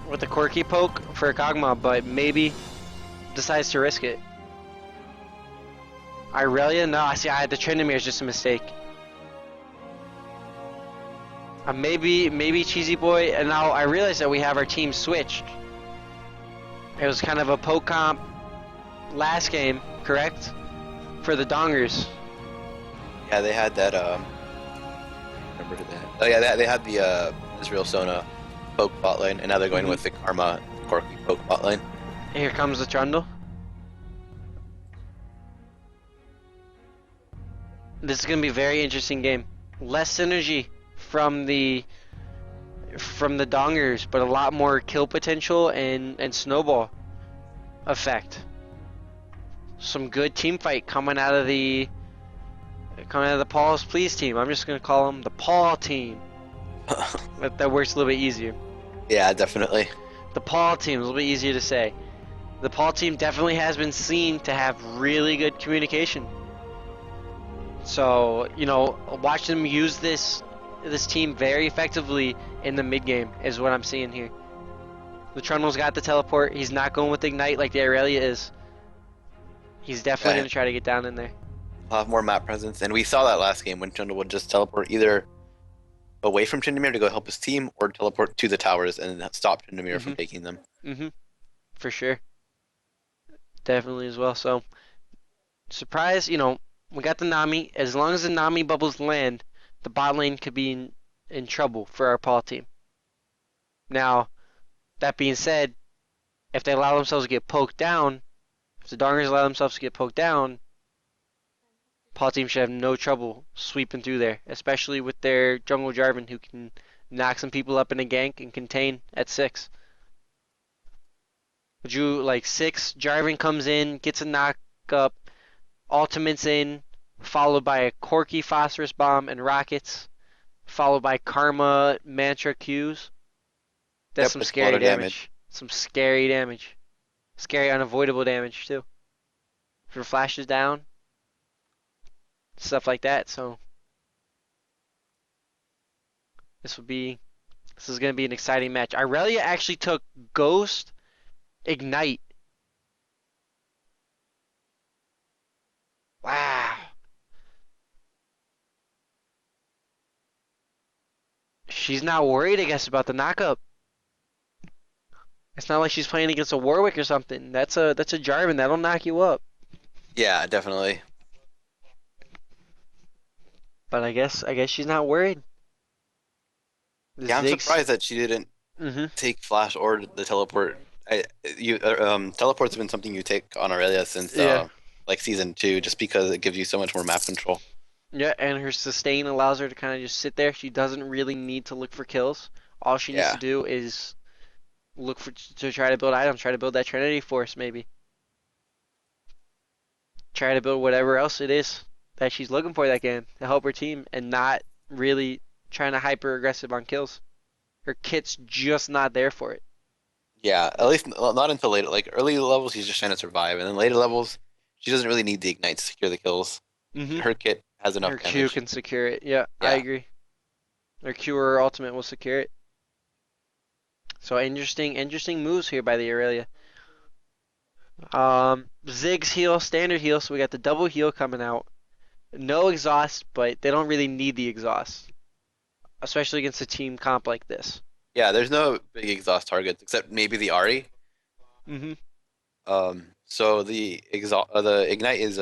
with the quirky poke for a Kog'Maw, but maybe decides to risk it. Irelia? No, I see. The Tryndamere is just a mistake. Maybe Cheesy Boy. And now I realize that we have our team switched. It was kind of a poke comp last game, correct? For the Dongers. Yeah, they had that. Remember that? Oh yeah, they had the Israel Sona poke bot lane, and now they're going with the Karma Corky poke bot lane. Here comes the Trundle. This is gonna be a very interesting game. Less synergy from the Dongers, but a lot more kill potential and snowball effect. Some good team fight coming out of the Paul's Please team. I'm just gonna call them the Paul team. That works a little bit easier. Yeah, definitely. The Paul team is a little bit easier to say. The Paul team definitely has been seen to have really good communication. So, you know, watch them use this team very effectively in the mid game is what I'm seeing here. The Trundle's got the teleport. He's not going with Ignite like the Irelia is. He's definitely going to try to get down in there. I'll have more map presence, and we saw that last game when Trundle would just teleport either away from Tryndamere to go help his team, or teleport to the towers and stop Tryndamere from taking them. For sure. Definitely as well. So, surprise, you know, we got the Nami. As long as the Nami bubbles land, the bot lane could be in trouble for our Paul team. Now, that being said, if they allow themselves to get poked down, if the Dongers allow themselves to get poked down, Paul team should have no trouble sweeping through there, especially with their jungle Jarvan who can knock some people up in a gank and contain at 6. Would you like 6? Jarvan comes in, gets a knock up, ultimates in, followed by a Corky Phosphorus Bomb and Rockets, followed by Karma Mantra Qs. That's some scary damage. Some scary damage. Scary unavoidable damage too. For flashes down. Stuff like that, so this is gonna be an exciting match. Irelia actually took Ghost Ignite. Wow. She's not worried, I guess, about the knockup. It's not like she's playing against a Warwick or something. That's a Jarvan that'll knock you up. Yeah, definitely. But I guess she's not worried. Yeah, I'm surprised that she didn't take Flash or the teleport. Teleport's been something you take on Aurelia since like season 2, just because it gives you so much more map control. Yeah, and her sustain allows her to kind of just sit there. She doesn't really need to look for kills. All she needs to do is look to try to build items, try to build that Trinity Force maybe. Try to build whatever else it is that she's looking for that game to help her team, and not really trying to hyper aggressive on kills. Her kit's just not there for it. Yeah, at least not until later. Like early levels, she's just trying to survive, and then later levels, she doesn't really need the ignite to secure the kills. Her kit has enough damage. Her Q can secure it. Yeah, I agree. Her Q or her ultimate will secure it. So interesting moves here by the Aurelia. Ziggs heal, standard heal, so we got the double heal coming out. No exhaust, but they don't really need the exhaust, especially against a team comp like this. Yeah, there's no big exhaust targets except maybe the Ahri. So the ignite is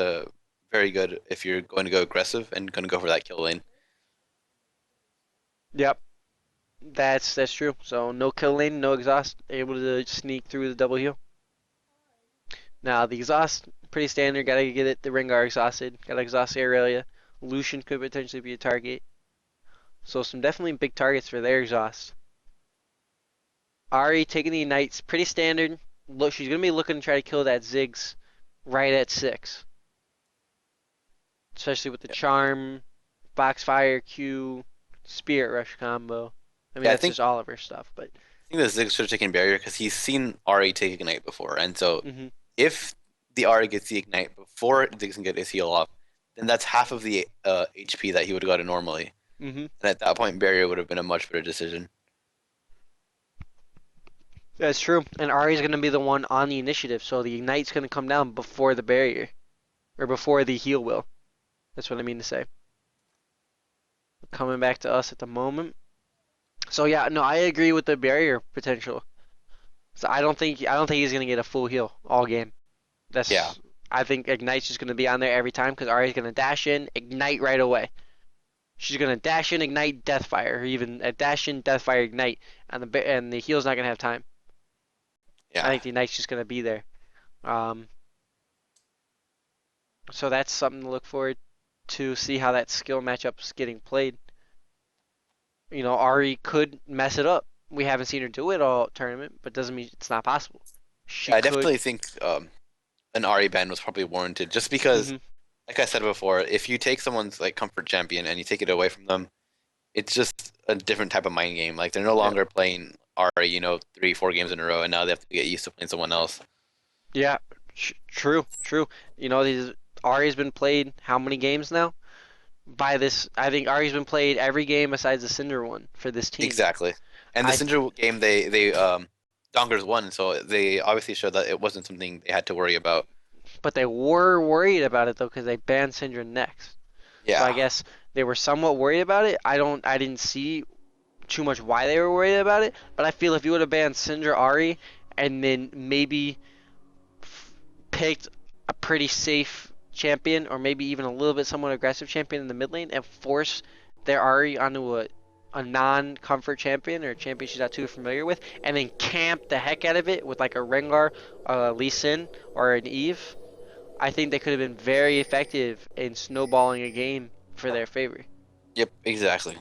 very good if you're going to go aggressive and going to go for that kill lane. Yep, that's true. So no kill lane, no exhaust, able to sneak through the double heal. Now the exhaust, pretty standard. Gotta get it. The Rengar exhausted. Gotta exhaust the Aurelia. Lucian could potentially be a target. So some definitely big targets for their exhaust. Ahri taking the ignites, pretty standard. Look, she's gonna be looking to try to kill that Ziggs right at 6. Especially with the Charm, Foxfire, Q, Spirit Rush combo. I mean, that's just all of her stuff. But I think the Ziggs should have taken Barrier because he's seen Ahri take Ignite before, and so if the Ahri gets the Ignite before Ziggs can get his heal off, then that's half of the HP that he would have gotten normally. And at that point, Barrier would have been a much better decision. That's true. And Ari's going to be the one on the initiative, so the Ignite's going to come down before the barrier. Or before the heal will. That's what I mean to say. Coming back to us at the moment. So yeah, no, I agree with the barrier potential. So I don't think he's gonna get a full heal all game. Yeah. I think Ignite's just gonna be on there every time because Ari's gonna dash in, Ignite right away. She's gonna dash in, Ignite, Deathfire, or even a dash in, Deathfire, Ignite, and the heal's not gonna have time. I Yeah. think the Ignite's just gonna be there. Um, so that's something to look forward to see how that skill matchup's getting played. You know, Ari could mess it up. We haven't seen her do it all tournament, but doesn't mean it's not possible. She I could. definitely think an Ari ban was probably warranted, just because, Hmm. like I said before, if you take someone's like comfort champion and you take it away from them, it's just a different type of mind game. Like they're no Yeah. longer playing Ari, 3, 4 games in a row, and now they have to get used to playing someone else. Yeah. True. True. You know, Ari's been played how many games now? By this, I think Ari's been played every game besides the Cinder one for this team. Exactly. And the I Syndra game, they Dongers won, so they obviously showed that it wasn't something they had to worry about. But they were worried about it though because they banned Syndra next. So I Yeah. guess they were somewhat worried about it. I didn't see too much why they were worried about it, but I feel if you would have banned Syndra Ari and then maybe picked a pretty safe champion or maybe even a little bit somewhat aggressive champion in the mid lane and force their Ari onto a non-comfort champion or a champion she's not too familiar with, and then camp the heck out of it with like a Rengar, Lee Sin, or an Eve, I think they could have been very effective in snowballing a game for their favor. Yep, exactly.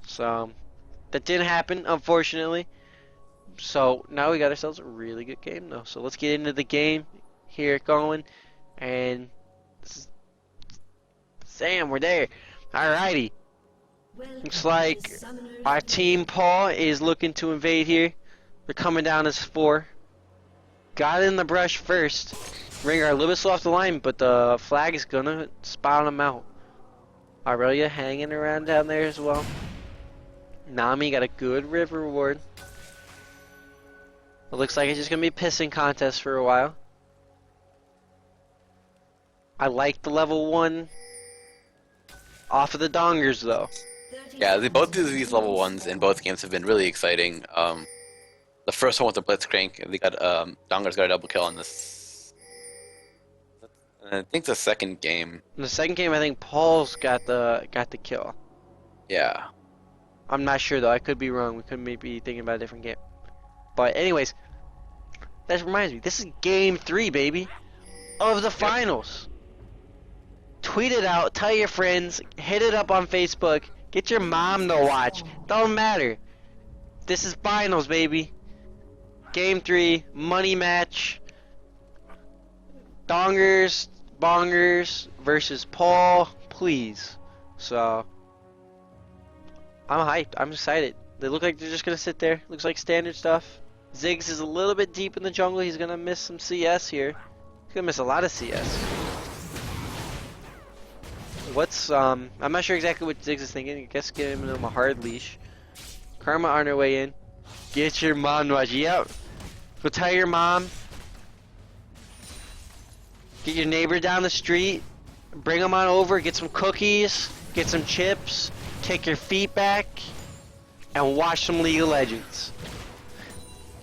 So that didn't happen, unfortunately. So now we got ourselves a really good game, though. So let's get into the game, hear it going, and Sam, we're there. Alrighty. Looks like our team Paul is looking to invade here. They're coming down as 4. Got in the brush first. Ringer a little bit slow off the line, but the flag is gonna spot him out. Aurelia hanging around down there as well. Nami got a good river ward. It looks like it's just gonna be a pissing contest for a while. I like the level 1 off of the dongers though. Yeah, both of these level ones in both games have been really exciting. The first one with the Blitzcrank, they got Donger's got a double kill on this. And I think the second game. In the second game, I think Paul's got the kill. Yeah. I'm not sure though. I could be wrong. We could maybe be thinking about a different game. But anyways, that reminds me. This is game 3, baby, of the finals. Tweet it out. Tell your friends. Hit it up on Facebook. Get your mom to watch. Don't matter. This is finals, baby. Game 3, money match. Dongers, Bongers versus Paul, please. So, I'm hyped. I'm excited. They look like they're just going to sit there. Looks like standard stuff. Ziggs is a little bit deep in the jungle. He's going to miss some CS here. He's going to miss a lot of CS. I'm not sure exactly what Ziggs is thinking. I guess giving him a hard leash. Karma on her way in. Get your mom to watch. Yep. Go tell your mom. Get your neighbor down the street. Bring them on over. Get some cookies. Get some chips. Take your feet back. And watch some League of Legends.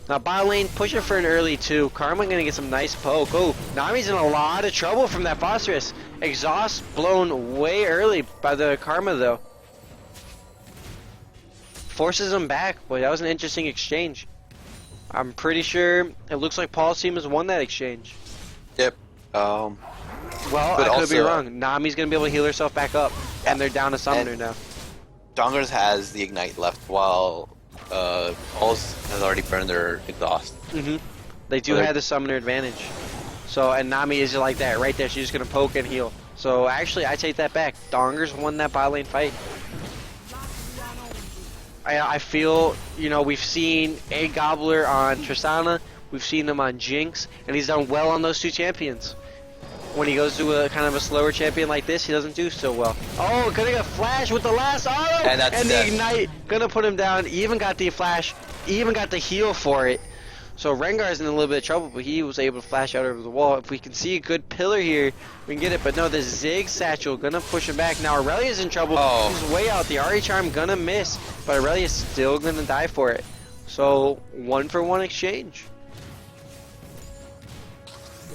Now bot lane pushing for an early 2. Karma gonna get some nice poke. Oh, Nami's in a lot of trouble from that phosphorus. Exhaust blown way early by the Karma though. Forces him back. Boy, that was an interesting exchange. I'm pretty sure it looks like Paul's team has won that exchange. Yep. Well, I could be wrong. Nami's gonna be able to heal herself back up, and they're down to Summoner now. Dongers has the Ignite left, while Paul's has already burned their exhaust. They do have the Summoner advantage. So, and Nami is like that right there. She's just gonna poke and heal. So actually, I take that back. Dongers won that bot lane fight. I feel, we've seen a Gobbler on Tristana, we've seen him on Jinx, and he's done well on those 2 champions. When he goes to a kind of a slower champion like this, he doesn't do so well. Oh, gonna get a flash with the last auto, And the Ignite gonna put him down. He even got the flash he even got the heal for it. So Rengar's in a little bit of trouble, but he was able to flash out over the wall. If we can see a good pillar here, we can get it. But no, the Zig Satchel gonna push him back. Now Aurelia's in trouble. Oh. He's way out. The Ari Charm gonna miss, but Aurelia's still gonna die for it. So 1-for-1 exchange.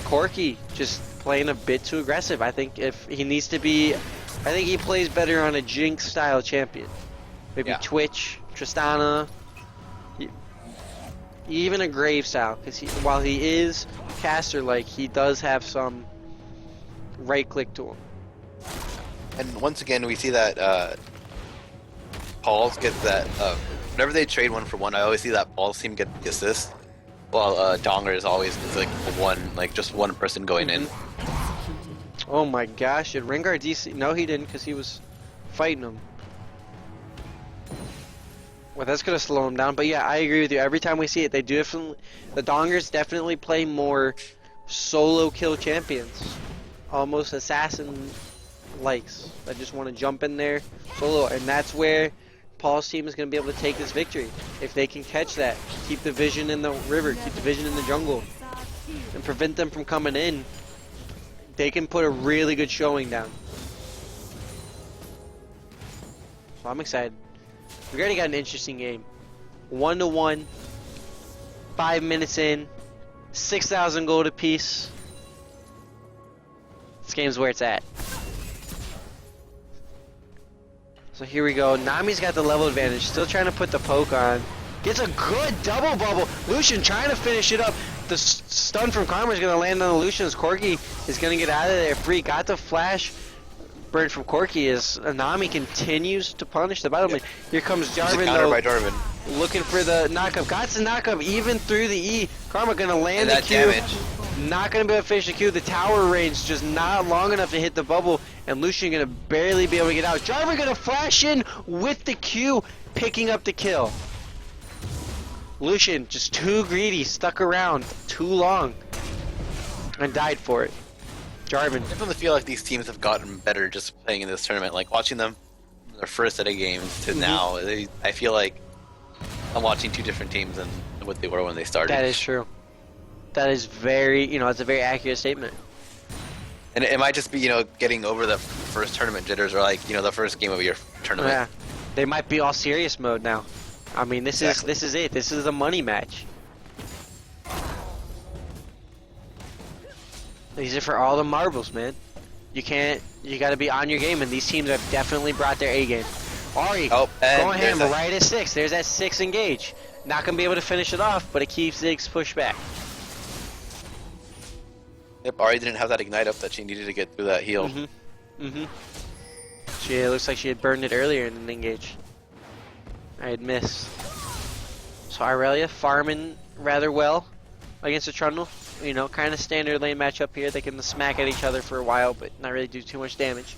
Corki just playing a bit too aggressive. I think if he needs to be, I think he plays better on a Jinx style champion. Maybe Twitch, Tristana, even a Grave style. Because while he is caster like, he does have some right click to him. And once again, we see that Paul's get that. Whenever they trade 1-for-1, I always see that Paul's team get the assist, while Donger is always just one person going in. Oh my gosh! Did Rengar DC? No, he didn't, because he was fighting him. Well, that's gonna slow him down. But yeah, I agree with you. Every time we see it, they do definitely. The Dongers definitely play more solo kill champions, almost assassin likes. I just want to jump in there solo, and that's where Paul's team is going to be able to take this victory. If they can catch that, keep the vision in the river, keep the vision in the jungle, and prevent them from coming in, they can put a really good showing down. So I'm excited. We already got an interesting game. 1-1, 5 minutes in, 6,000 gold apiece. This game's where it's at. So here we go. Nami's got the level advantage. Still trying to put the poke on. Gets a good double bubble. Lucian trying to finish it up. The stun from Karma is going to land on the Lucian's. Corki is going to get out of there free. Got the flash burn from Corki as Nami continues to punish the bottom lane. Here comes Jarvan though. By Jarvan. Looking for the knockup. Got the knockup even through the E. Karma going to land the Q. Damage. Not going to be able to finish the Q. The tower range just not long enough to hit the bubble. And Lucian going to barely be able to get out. Jarvan going to flash in with the Q, picking up the kill. Lucian just too greedy, stuck around too long, and died for it. Jarvan. I definitely feel like these teams have gotten better just playing in this tournament. Like watching them, their first set of games to now, I feel like I'm watching two different teams than what they were when they started. That is true. That is very, it's a very accurate statement. And it might just be, getting over the first tournament jitters or the first game of your tournament. Yeah. They might be all serious mode now. I mean, this is it. This is a money match. These are for all the marbles, man. You gotta be on your game, and these teams have definitely brought their A game. Ari, going ham right at 6. There's that 6 engage. Not gonna be able to finish it off, but it keeps Ziggs pushed back. Yep, Ari didn't have that ignite up that she needed to get through that heal. She looks like she had burned it earlier in an engage. I had missed. So Irelia farming rather well against the Trundle. Kind of standard lane matchup here. They can smack at each other for a while, but not really do too much damage.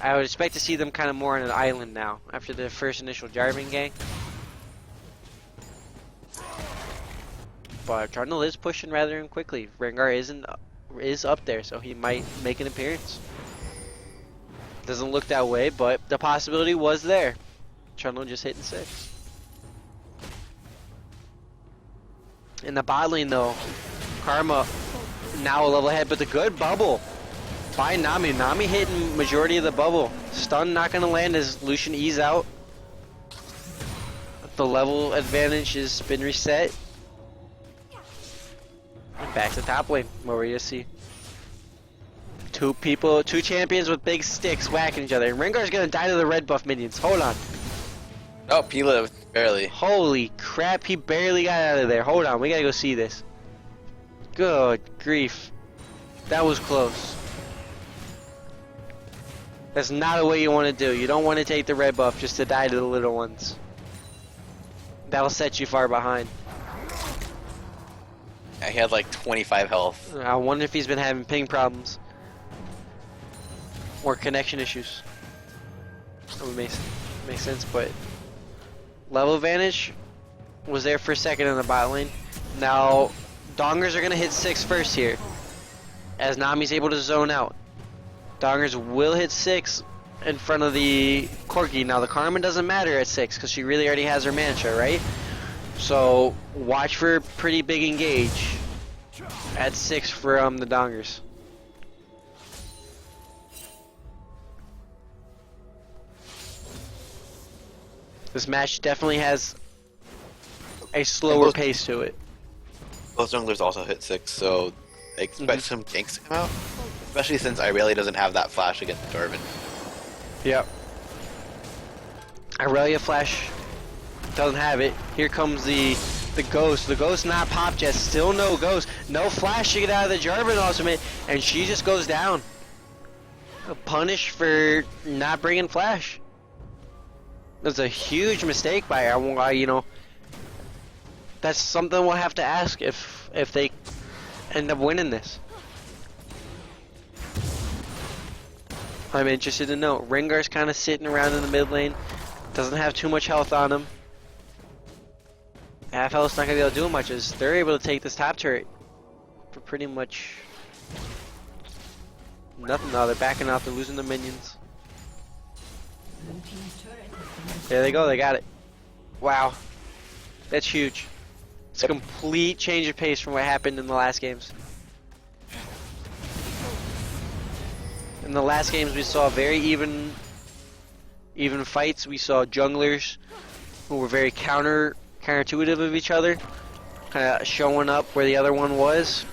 I would expect to see them kind of more on an island now after the first initial Jarvan gang. But Trundle is pushing rather quickly. Rengar is up there, so he might make an appearance. Doesn't look that way, but the possibility was there. Trundle just hitting 6. In the bot lane though, Karma now a level ahead, but the good bubble by Nami. Nami hitting majority of the bubble. Stun not gonna land as Lucian E's out. The level advantage has been reset. And back to top lane, where we just see two champions with big sticks whacking each other. And Rengar's gonna die to the red buff minions. Hold on. Oh, he lived, barely. Holy crap, he barely got out of there. Hold on, we gotta go see this. Good grief. That was close. That's not a way you want to do. You don't want to take the red buff just to die to the little ones. That'll set you far behind. Yeah, he had like 25 health. I wonder if he's been having ping problems. Or connection issues. That would make sense, but level advantage was there for a second in the bot lane. Now, Dongers are going to hit 6 first here, as Nami's able to zone out. Dongers will hit 6 in front of the Corgi. Now the Karma doesn't matter at 6 because she really already has her Mantra, right? So watch for pretty big engage at 6 for the Dongers. This match definitely has a slower pace to it. Both junglers also hit 6, so I expect some ganks to come out. Especially since Irelia doesn't have that flash against Jarvan. Yep. Irelia flash doesn't have it. Here comes the Ghost. The Ghost not popped yet. Still no Ghost. No flash to get out of the Jarvan ultimate. And she just goes down. A punish for not bringing flash. That's a huge mistake by her. You know, that's something we'll have to ask if they end up winning this. I'm interested to know. Rengar's kind of sitting around in the mid lane. Doesn't have too much health on him. Half health's not going to be able to do much as they're able to take this top turret for pretty much nothing now. They're backing out. They're losing the minions. There they go. They got it. Wow. That's huge. It's a complete change of pace from what happened in the last games. In the last games, we saw very even fights. We saw junglers who were very counterintuitive of each other, kind of showing up where the other one was.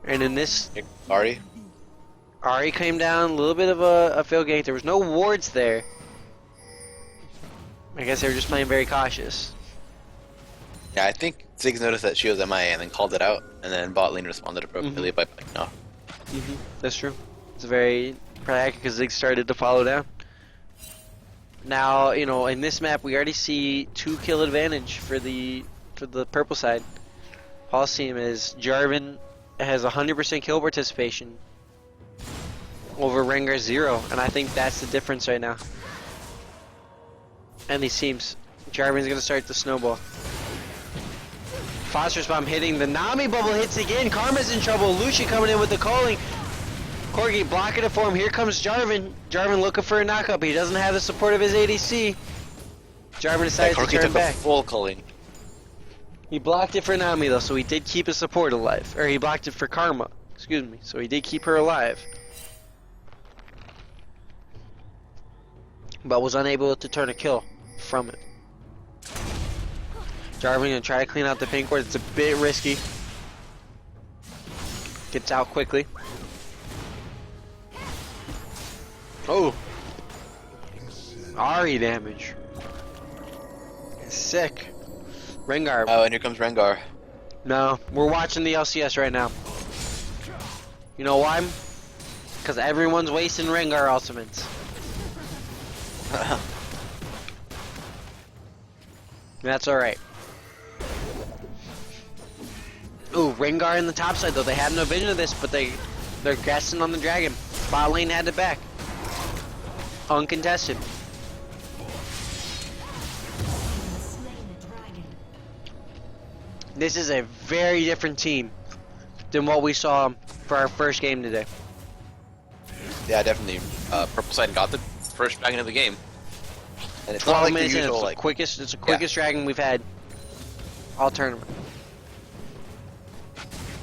And in this, Ahri came down, a little bit of a failed gank. There was no wards there. I guess they were just playing very cautious. Yeah, I think Ziggs noticed that she was MIA and then called it out, and then bot lane responded appropriately by playing off. That's true. It's very probably because Ziggs started to follow down. Now, you know, in this map, we already see 2 kill advantage for the purple side. Paul's team is Jarvan has 100% kill participation over Rengar 0, and I think that's the difference right now. And these teams, Jarvan's gonna start the snowball. Phosphorus Bomb hitting, the Nami bubble hits again. Karma's in trouble. Lucia coming in with the calling. Corgi blocking it for him. Here comes Jarvan. Jarvan looking for a knockup. He doesn't have the support of his ADC. Jarvan decides to turn back. Full calling. He blocked it for Nami though, so he did keep his support alive. Or he blocked it for Karma. Excuse me. So he did keep her alive. But was unable to turn a kill from it. Jarvan gonna try to clean out the pink ward. It's a bit risky. Gets out quickly. Oh! Ahri damage. Sick. Rengar. Oh, and here comes Rengar. No, we're watching the LCS right now. You know why? Because everyone's wasting Rengar ultimates. That's alright. Ooh, Rengar in the top side though. They had no vision of this, but they're guessing on the dragon. Bot lane had it back. Uncontested. This is a very different team than what we saw for our first game today. Yeah, definitely. Purple side got the first dragon of the game. And it's not like the usual, it's the quickest dragon we've had all tournament.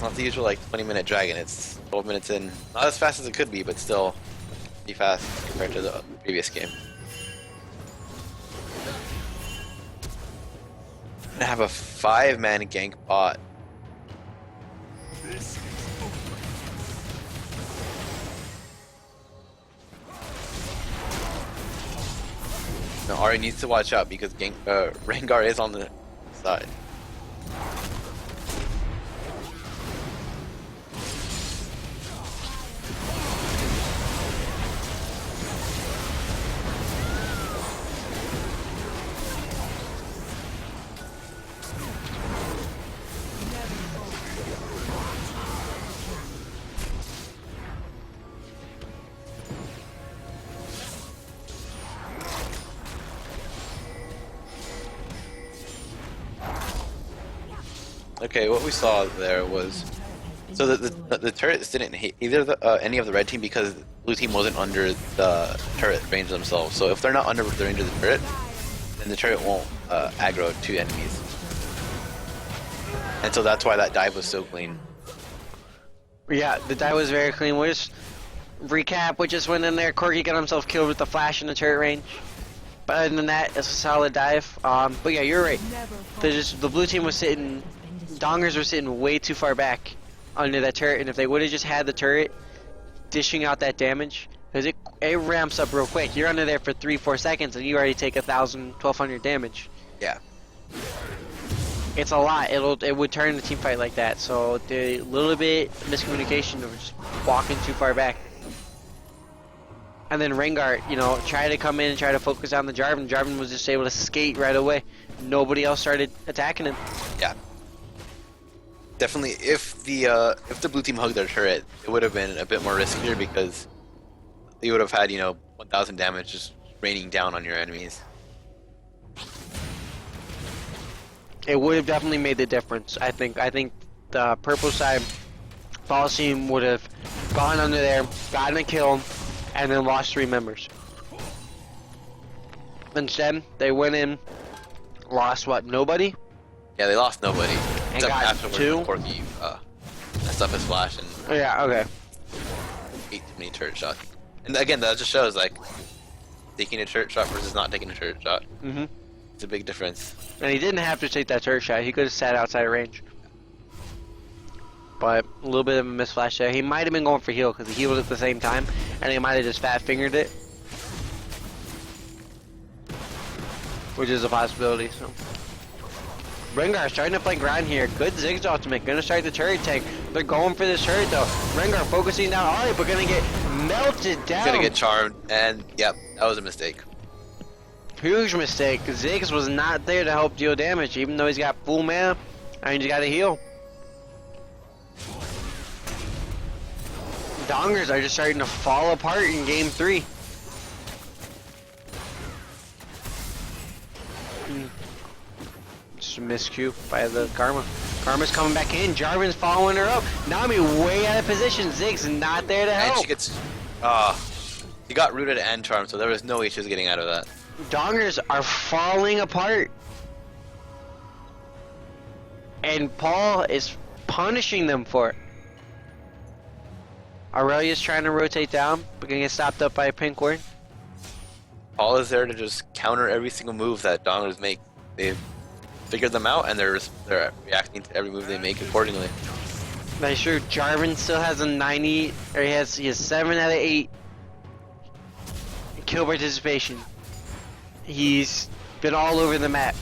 Not the usual 20-minute dragon. It's 12 minutes in. Not as fast as it could be, but still pretty fast compared to the previous game. Gonna have a 5-man gank bot. Now Ahri needs to watch out because Rengar is on the side. Okay, what we saw there was So the turrets didn't hit either any of the red team because blue team wasn't under the turret range themselves. So if they're not under the range of the turret, then the turret won't aggro to enemies. And so that's why that dive was so clean. Yeah, the dive was very clean. We'll just recap. We just went in there. Corky got himself killed with the flash in the turret range. But other than that, it's a solid dive. But yeah, you're right. The blue team was sitting, Dongers were sitting way too far back under that turret, and if they would have just had the turret dishing out that damage, because it ramps up real quick. You're under there for 3-4 seconds, and you already take 1,000, 1,200 damage. Yeah. It's a lot. It would turn the team fight like that. So the little bit miscommunication of just walking too far back. And then Rengar, you know, tried to come in and try to focus on the Jarvan. Jarvan was just able to skate right away. Nobody else started attacking him. Yeah. Definitely, if the blue team hugged their turret, it would have been a bit more riskier because they would have had, you know, 1,000 damage just raining down on your enemies. It would have definitely made the difference. I think the purple side False team would have gone under there, gotten a kill, and then lost 3 members. Instead, they went in, lost what? Nobody? Yeah, they lost nobody. And got 2? Corky messed up his flash and yeah, okay. ate too many turret shots. And again, that just shows like taking a turret shot versus not taking a turret shot. Mm-hmm. It's a big difference. And he didn't have to take that turret shot. He could have sat outside of range. But a little bit of a misflash there. He might have been going for heal because he healed at the same time, and he might have just fat fingered it, which is a possibility. So Rengar starting to play ground here. Good Ziggs ultimate. Gonna start the turret tank. They're going for this turret though. Rengar focusing down. Alright, but gonna get melted down. He's gonna get charmed, and yep, that was a mistake. Huge mistake. Ziggs was not there to help deal damage, even though he's got full mana and he's got to heal. Dongers are just starting to fall apart in game 3. Just a miscue by the Karma. Karma's coming back in. Jarvan's following her up. Nami way out of position. Ziggs not there to help. And she gets, she got rooted and charmed, so there was no way she was getting out of that. Dongers are falling apart. And Paul is punishing them for it. Aurelia's trying to rotate down, but gonna get stopped up by a pink ward. Paul is there to just counter every single move that Dongers make. They've figured them out, and they're reacting to every move they make accordingly. That's true. Jarvan still has a 90, or he has 7 out of 8 kill participation. He's been all over the map,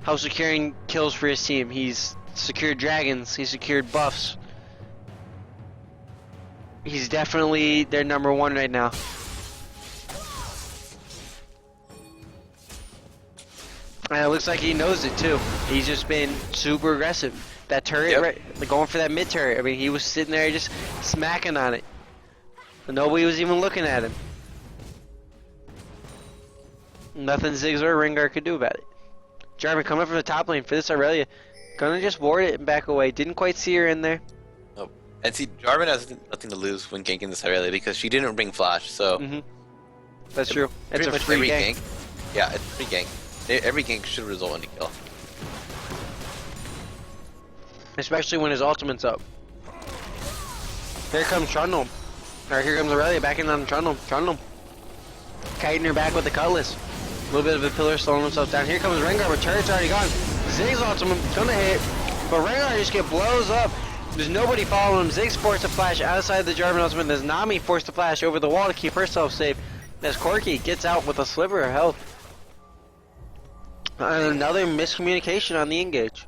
help securing kills for his team. He's secured dragons. He's secured buffs. He's definitely their #1 right now. And it looks like he knows it too. He's just been super aggressive. That turret, yep. right, going for that mid turret. I mean, he was sitting there just smacking on it. And nobody was even looking at him. Nothing Ziggs or Rengar could do about it. Jarvan coming from the top lane for this Aurelia. Gonna just ward it and back away. Didn't quite see her in there. Nope. And see, Jarvan has nothing to lose when ganking this Aurelia because she didn't bring flash, so... That's true. It's a free gank. Yeah, it's a free gank. Every gank should result in a kill. Especially when his ultimate's up. Here comes Trundle. Or here comes Aurelia backing on Trundle. Trundle. Kiting her back with the Cutlass. A little bit of a pillar slowing himself down. Here comes Rengar, but turret's already gone. Ziggs ultimate gonna hit, but Rengar just blows up. There's nobody following him. Ziggs forced to flash outside the Jarvan ultimate. There's Nami forced to flash over the wall to keep herself safe. As Corky gets out with a sliver of health. Another miscommunication on the engage.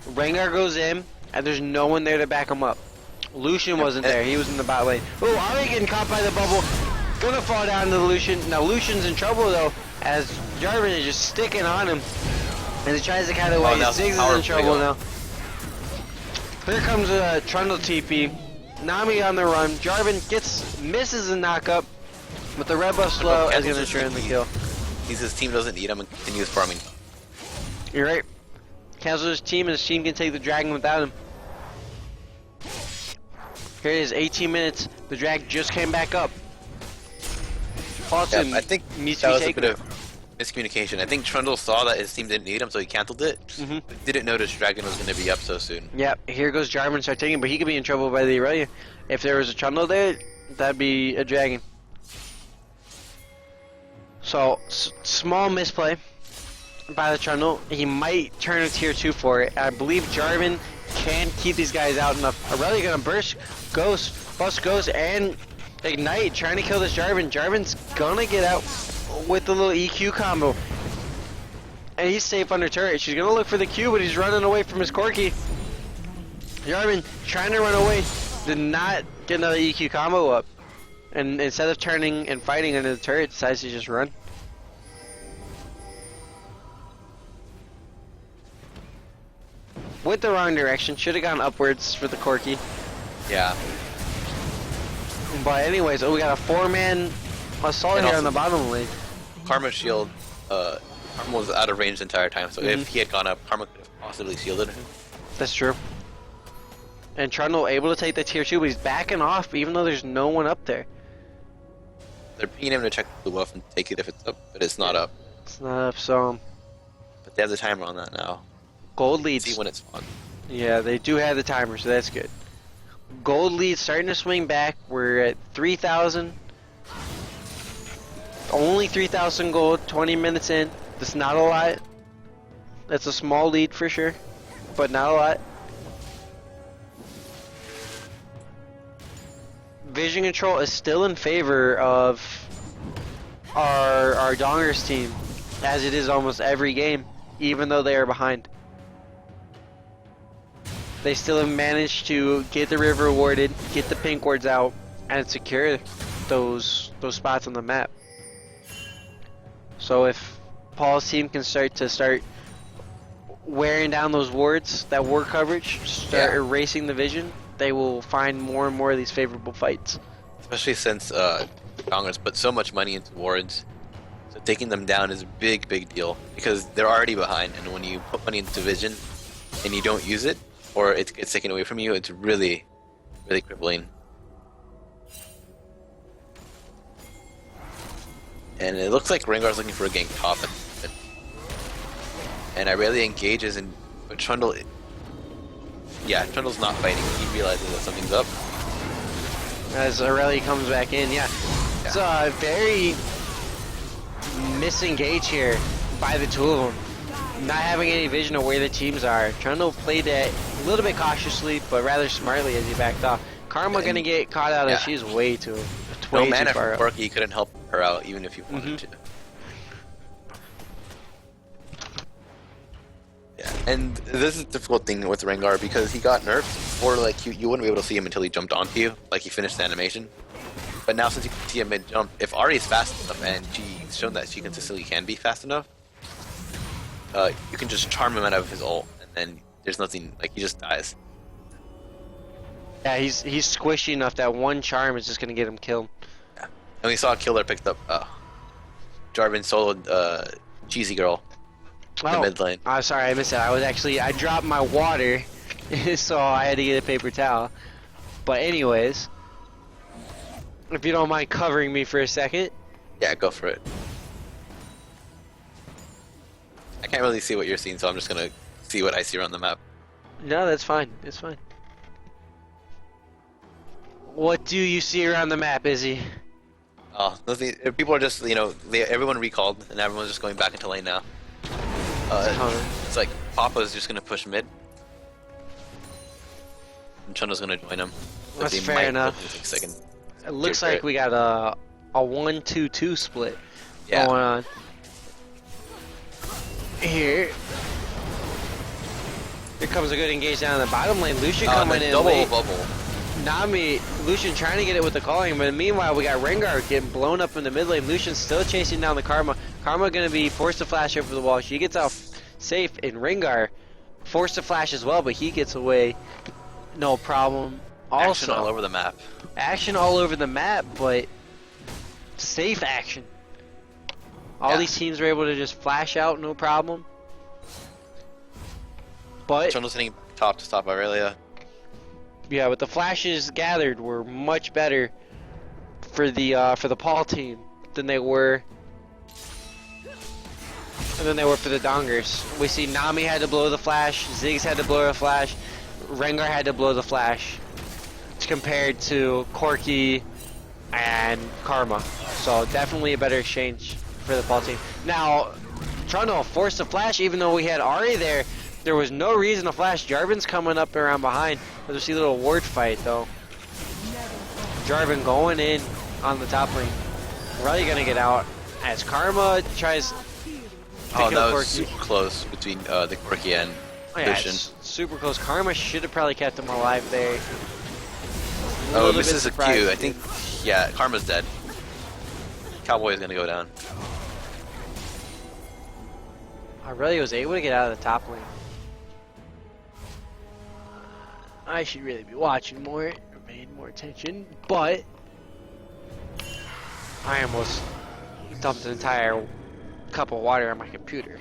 Rengar goes in, and there's no one there to back him up. Lucian wasn't there. He was in the bot lane. Ooh, Ari getting caught by the bubble. Gonna fall down to Lucian. Now Lucian's in trouble though, as Jarvan is just sticking on him. And he tries to kind of Ziggs is in trouble now. Here comes a Trundle TP. Nami on the run. Jarvan misses a knockup, but the red buff slow is gonna turn the kill. His team doesn't need him and continues farming. You're right. Cancels his team and his team can take the dragon without him. Here it is, 18 minutes. The drag just came back up. Paulson, I think needs that to be was a taken bit of miscommunication. I think Trundle saw that his team didn't need him, so he canceled it. But didn't notice Dragon was going to be up so soon. Yep, here goes Jarvan start taking, but he could be in trouble by the Aurelia. If there was a Trundle there, that'd be a Dragon. So, small misplay by the Trundle. He might turn a tier 2 for it. I believe Jarvan can keep these guys out enough. Aurelia gonna burst, bust Ghost, and Ignite, trying to kill this Jarvan. Jarvan's gonna get out with the little EQ combo. And he's safe under turret. She's gonna look for the Q, but he's running away from his Corki. Jarvan trying to run away, did not get another EQ combo up. And instead of turning and fighting under the turret, decides to just run. With the wrong direction, should have gone upwards for the Corki. Yeah. But anyways, we got a 4-man assault And here also on the bottom lane. Karma's shield, Karma was out of range the entire time, so if he had gone up, Karma could have possibly shielded him. That's true. And Trundle able to take the tier 2, but he's backing off even though there's no one up there. They're pinging him to check the buff and take it if it's up, but it's not up. It's not up, so But they have the timer on that now. gold leads. See when it's on. Yeah, they do have the timer, so that's good. Gold lead starting to swing back. We're at 3,000. Only 3,000 gold, 20 minutes in. That's not a lot. That's a small lead for sure, but not a lot. Vision control is still in favor of our Dongers team, as it is almost every game, even though they are behind. They still have managed to get the river awarded, get the pink wards out, and secure those spots on the map. So if Paul's team can start wearing down those wards, that ward coverage, start erasing the vision, they will find more and more of these favorable fights. Especially since Congress put so much money into wards, so taking them down is a big deal because they're already behind, and when you put money into vision and you don't use it, or it gets taken away from you, it's really crippling. And it looks like Rengar's looking for a gank top, and Irelia engages, and but Trundle, yeah, Trundle's not fighting. He realizes that something's up. As Aurelia comes back in, yeah. It's a very misengage here by the two of them. Not having any vision of where the teams are. Trundle played that a little bit cautiously, but rather smartly as he backed off. Karma gonna get caught out as she's way too No mana from Corki couldn't help her out, even if you wanted to. Yeah, and this is a difficult thing with Rengar because he got nerfed, or like you wouldn't be able to see him until he jumped onto you, like he finished the animation. But now since you can see him mid-jump, if Ahri is fast enough, and she's shown that she consistently can be fast enough, you can just charm him out of his ult, and then there's nothing, like he just dies. Yeah, he's squishy enough that one charm is just gonna get him killed. Yeah. And we saw Killer picked up Jarvan soloed Cheesy Girl in the mid lane. I'm sorry, I missed it. I dropped my water, so I had to get a paper towel. But anyways, if you don't mind covering me for a second. Yeah, go for it. I can't really see what you're seeing, so I'm just gonna see what I see around the map. No, that's fine. It's fine. What do you see around the map, Izzy? Oh, nothing. People are just, everyone recalled, and everyone's just going back into lane now. It's like Papa's just gonna push mid, and Chunda's gonna join him. That's fair enough. It looks like we got a 1-2-2 split going on. Here comes a good engage down in the bottom lane. Lucian coming in late. Bubble. Nami, Lucian trying to get it with the calling, but meanwhile we got Rengar getting blown up in the mid lane. Lucian still chasing down the Karma. Karma gonna be forced to flash over the wall. She gets out safe, and Rengar forced to flash as well, but he gets away no problem. Also, action all over the map. Action all over the map, but safe action. All these teams are able to just flash out, no problem. But Trundle's hitting top to stop Aurelia. Yeah, but the flashes gathered were much better for the Paul team than they were for the Dongers. We see Nami had to blow the flash, Ziggs had to blow the flash, Rengar had to blow the flash, compared to Corki and Karma. So definitely a better exchange for the Paul team. Now, Trundle forced the flash even though we had Ahri there. There was no reason to flash. Jarvan's coming up around behind. Let's see a little ward fight though. Jarvan going in on the top lane. Really gonna get out as Karma tries. Oh, that was super close between the Corki and Lucian. Super close. Karma should have probably kept him alive there. Oh, misses a Q. I think, yeah, Karma's dead. Cowboy is gonna go down. Aurelia was able to get out of the top lane. I should really be watching more, paying more attention, but I almost dumped an entire cup of water on my computer.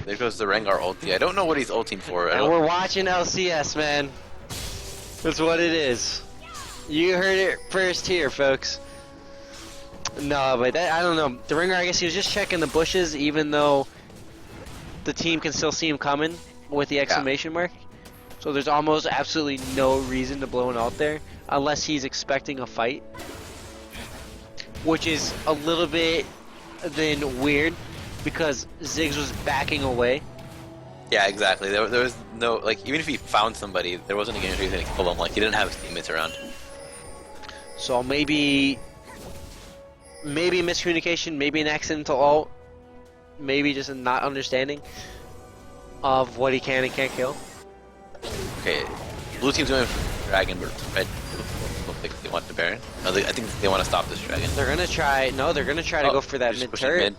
There goes the Rengar ulti. I don't know what he's ulting for. And we're watching LCS, man. That's what it is. You heard it first here, folks. No, but I don't know. The Rengar, I guess he was just checking the bushes, even though the team can still see him coming with the exclamation mark. So there's almost absolutely no reason to blow an ult there, unless he's expecting a fight. Which is a little bit then weird, because Ziggs was backing away. Yeah, exactly. There was no, like, even if he found somebody, there wasn't a guarantee he was going to kill them. Like, he didn't have his teammates around. So maybe miscommunication, maybe an accidental ult, maybe just a not understanding of what he can and can't kill. Okay, blue team's going for Dragon, but red looks like they want the Baron. No, I think they want to stop this Dragon. They're gonna try. No, they're gonna try to go for that mid turret,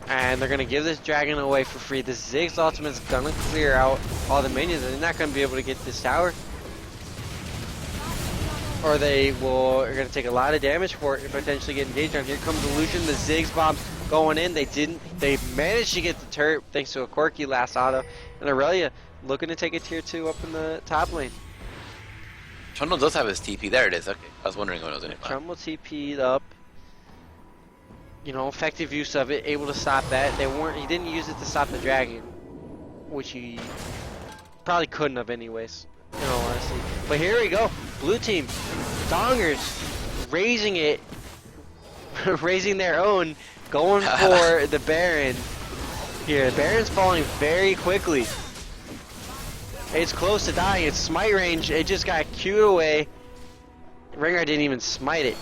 and they're gonna give this Dragon away for free. This Ziggs ultimate's gonna clear out all the minions, and they're not gonna be able to get this tower, or they are gonna take a lot of damage for it and potentially get engaged on. Here comes the Lucian. The Ziggs bomb going in. They managed to get the turret thanks to a Corki last auto, and Aurelia looking to take a tier 2 up in the top lane. Trundle does have his TP. There it is. Okay, I was wondering when it was going to come. Trundle TP'd up. You know, effective use of it, able to stop that. He didn't use it to stop the dragon, which he probably couldn't have anyways, in all honesty. But here we go. Blue team, Dongers, raising it, raising their own, going for the Baron. Here, the Baron's falling very quickly. It's close to dying. It's smite range. It just got queued away. Rengar didn't even smite it.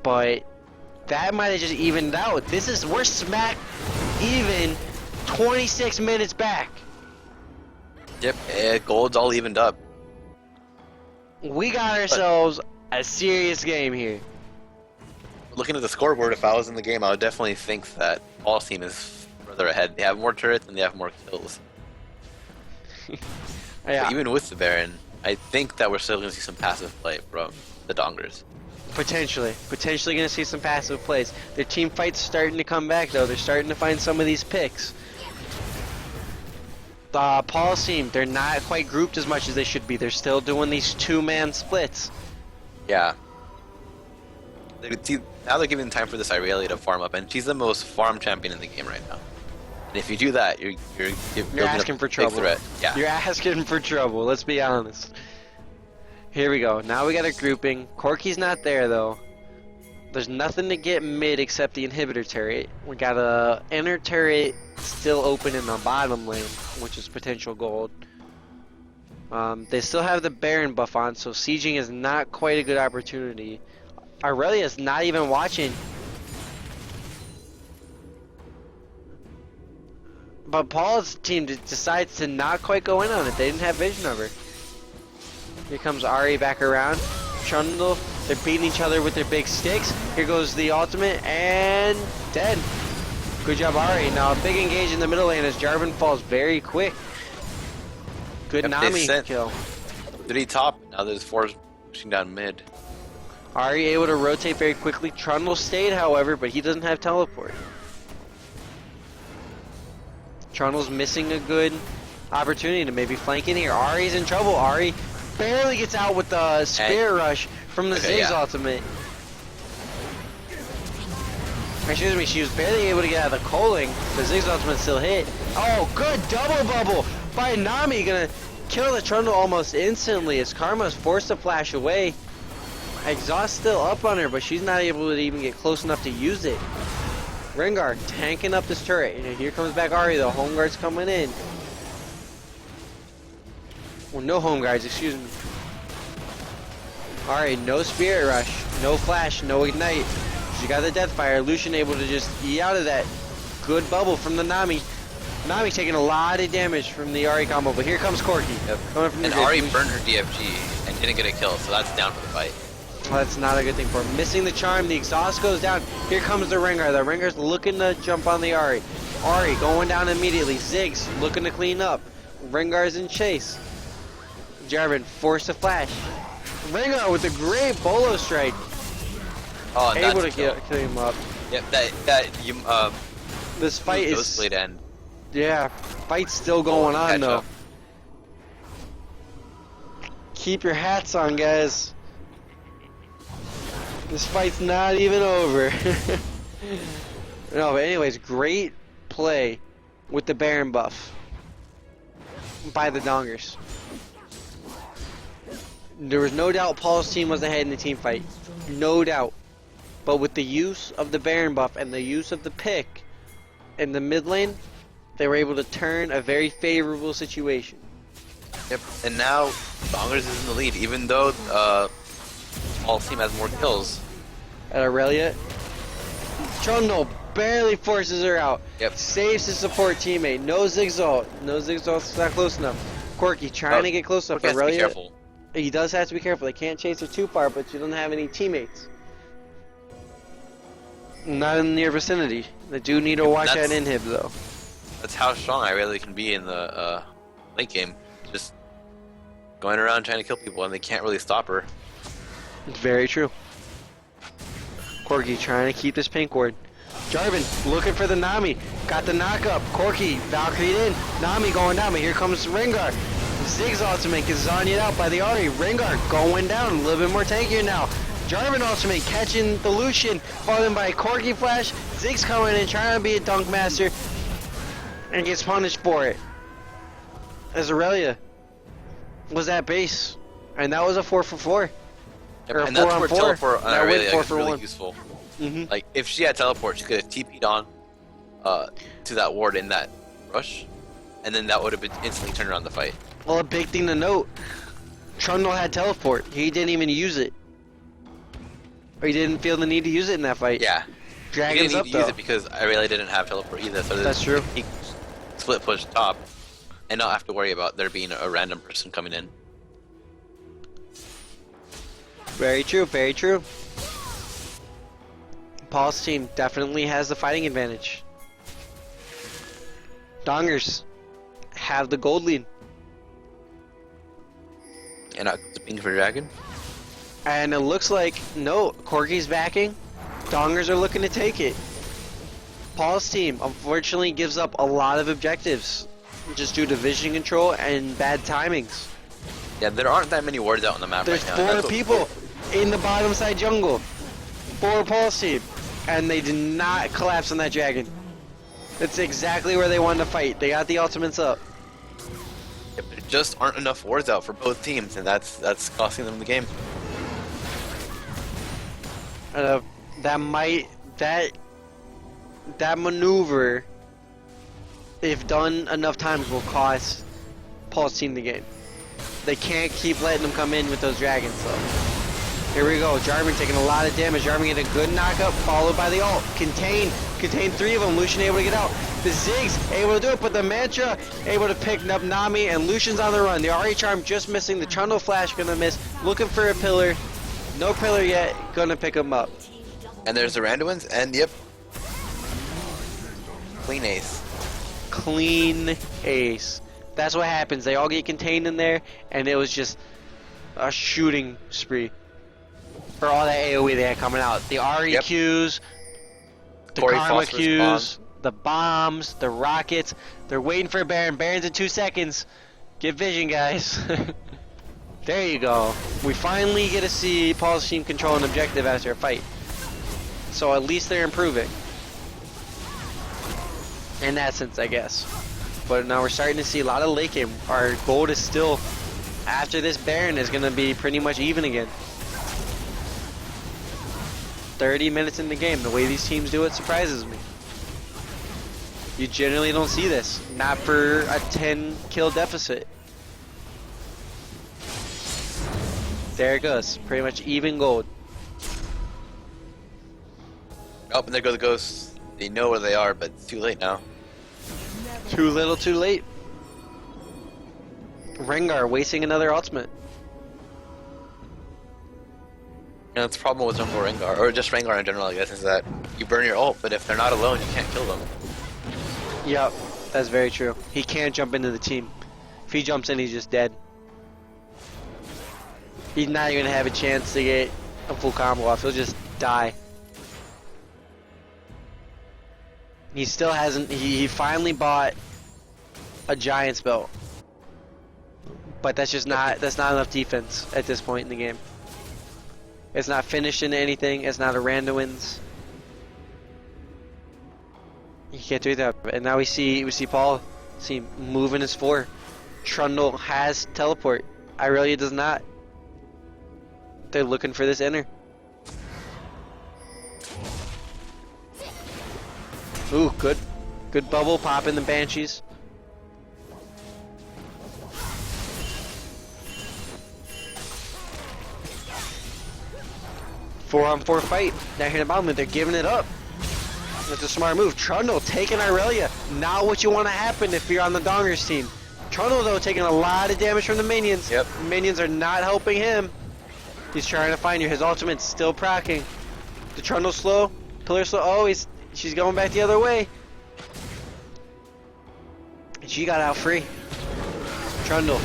But that might have just evened out. We're smack even 26 minutes back. Yep, gold's all evened up. We got ourselves a serious game here. Looking at the scoreboard, if I was in the game, I would definitely think that Paul's team is further ahead. They have more turrets and they have more kills. Yeah. But even with the Baron, I think that we're still going to see some passive play from the Dongers. Potentially going to see some passive plays. Their team fight's starting to come back though. They're starting to find some of these picks. Paul's team, they're not quite grouped as much as they should be. They're still doing these 2-man splits. Yeah. Now they're giving time for this Irelia to farm up, and she's the most farm champion in the game right now. And if you do that, you're asking for trouble. Threat. Yeah. You're asking for trouble, let's be honest. Here we go. Now we got a grouping. Corki's not there though. There's nothing to get mid except the inhibitor turret. We got a inner turret still open in the bottom lane, which is potential gold. They still have the Baron buff on, so sieging is not quite a good opportunity. Aurelia's not even watching. But Paul's team decides to not quite go in on it. They didn't have vision of her. Here comes Ahri back around. Trundle, they're beating each other with their big sticks. Here goes the ultimate, and dead. Good job, Ahri. Now a big engage in the middle lane as Jarvan falls very quick. Good Nami kill. 3 top, now there's 4 pushing down mid. Ahri able to rotate very quickly. Trundle stayed, however, but he doesn't have teleport. Trundle's missing a good opportunity to maybe flank in here. Ahri's in trouble. Ahri barely gets out with the Spirit Rush from the Ziggs ultimate. Excuse me, she was barely able to get out of the Coling. The Ziggs ultimate still hit. Oh, good double bubble by Nami. Gonna kill the Trundle almost instantly as Karma's forced to flash away. Exhaust still up on her, but she's not able to even get close enough to use it. Rengar tanking up this turret. And here comes back Ahri, the home guard's coming in. Well, no home guards, excuse me. Alright, no Spirit Rush, no Flash, no Ignite. She got the Deathfire. Lucian able to just eat out of that. Good bubble from the Nami. Nami taking a lot of damage from the Ahri combo, but here comes Corki. Coming from and Ahri burned her DFG and didn't get a kill, so that's down for the fight. Well, that's not a good thing for her. Missing the charm, the exhaust goes down. Here comes the Rengar. The Rengar's looking to jump on the Ahri. Ahri going down immediately. Ziggs looking to clean up. Rengar's in chase. Jarvan forced to flash. Rengar with a great bolo strike. Oh, and able to kill him up. Yep, this fight is end. Yeah, fight's still going on though. Keep your hats on, guys. This fight's not even over. No, but anyways, great play with the Baron buff by the Dongers. There was no doubt Paul's team was ahead in the team fight. No doubt. But with the use of the Baron buff and the use of the pick in the mid lane, they were able to turn a very favorable situation. Yep, and now Dongers is in the lead, even though Paul's team has more kills. At Aurelia, Trundle barely forces her out. Yep. Saves his support teammate. No Zigzalt. No Zigzalt's not close enough. Corki trying to get close enough. Aurelia, be careful. He does have to be careful. They can't chase her too far, but she doesn't have any teammates. Not in the near vicinity. They do need to watch that inhib though. That's how strong I really can be in the late game. Just going around trying to kill people and they can't really stop her. It's very true. Corki trying to keep this pink ward. Jarvan looking for the Nami. Got the knockup. Corki Valkyrie in. Nami going down, but here comes Rengar. Ziggs ultimate gets Zanya'd out by the Ahri. Rengar going down. A little bit more tankier now. Jarvan ultimate catching the Lucian. Followed by Corki flash. Ziggs coming in trying to be a dunk master. And gets punished for it. As Aurelia was at base. And that was a 4-for-4. Yep, and that's where teleport on Aurelia is really 1. useful. Like, if she had teleport, she could have TP'd on to that ward in that rush. And then that would have been instantly turned around the fight. Well, a big thing to note, Trundle had teleport. He didn't even use it. Or he didn't feel the need to use it in that fight. Yeah. Dragon's he didn't up need to use it because Aurelia didn't have teleport either. So that's true. He split push top and not have to worry about there being a random person coming in. Very true, very true. Paul's team definitely has the fighting advantage. Dongers have the gold lead. And not ping for Dragon. And it looks like, no, Corki's backing. Dongers are looking to take it. Paul's team unfortunately gives up a lot of objectives just due to vision control and bad timings. Yeah, there aren't that many wards out on the map There's right now. There's 4 people in the bottom side jungle. 4 Paul's team. And they did not collapse on that dragon. That's exactly where they wanted to fight. They got the ultimates up. Yeah, there just aren't enough wards out for both teams, and that's costing them the game. That maneuver, if done enough times, will cost Paul's team the game. They can't keep letting them come in with those dragons, though. Here we go. Jarvan taking a lot of damage. Jarvan getting a good knockup, followed by the ult. Contain 3 of them. Lucian able to get out. The Ziggs able to do it, but the Mantra able to pick up Nami, and Lucian's on the run. The Ahri Charm just missing. The Trundle Flash gonna miss. Looking for a pillar. No pillar yet. Gonna pick him up. And there's the Randuins, and yep. Clean ace. Clean ace. That's what happens. They all get contained in there, and it was just a shooting spree for all that AoE they had coming out. The Ahri Qs, the Karma Qs, the bombs, the rockets. They're waiting for Baron. Baron's in 2 seconds. Get vision, guys. There you go. We finally get to see Paul's team control an objective after a fight. So at least they're improving. In that sense, I guess. But now we're starting to see a lot of late game. Our gold is still, after this Baron, is going to be pretty much even again. 30 minutes in the game. The way these teams do it surprises me. You generally don't see this. Not for a 10 kill deficit. There it goes. Pretty much even gold. Oh, and there go the ghosts. They know where they are, but it's too late now. Too little, too late. Rengar wasting another ultimate. You know, that's the problem with Jungle Rengar, or just Rengar in general, I guess, is that you burn your ult, but if they're not alone, you can't kill them. Yep, that's very true. He can't jump into the team. If he jumps in, he's just dead. He's not even gonna have a chance to get a full combo off. He'll just die. He still hasn't. He finally bought a Giant's belt, but that's just not. That's not enough defense at this point in the game. It's not finished into anything. It's not a random wins. You can't do that. And now we see Paul moving his floor. Trundle has teleport. Irelia does not. They're looking for this enter. Ooh, good bubble pop in the Banshees. Four-on-four fight. Down here in the bottom, they're giving it up. That's a smart move. Trundle taking Irelia. Not what you want to happen if you're on the Dongers team. Trundle, though, taking a lot of damage from the minions. Yep. Minions are not helping him. He's trying to find you. His ultimate's still proccing. The Trundle slow. Pillar slow. Oh, she's going back the other way. And she got out free. Trundle.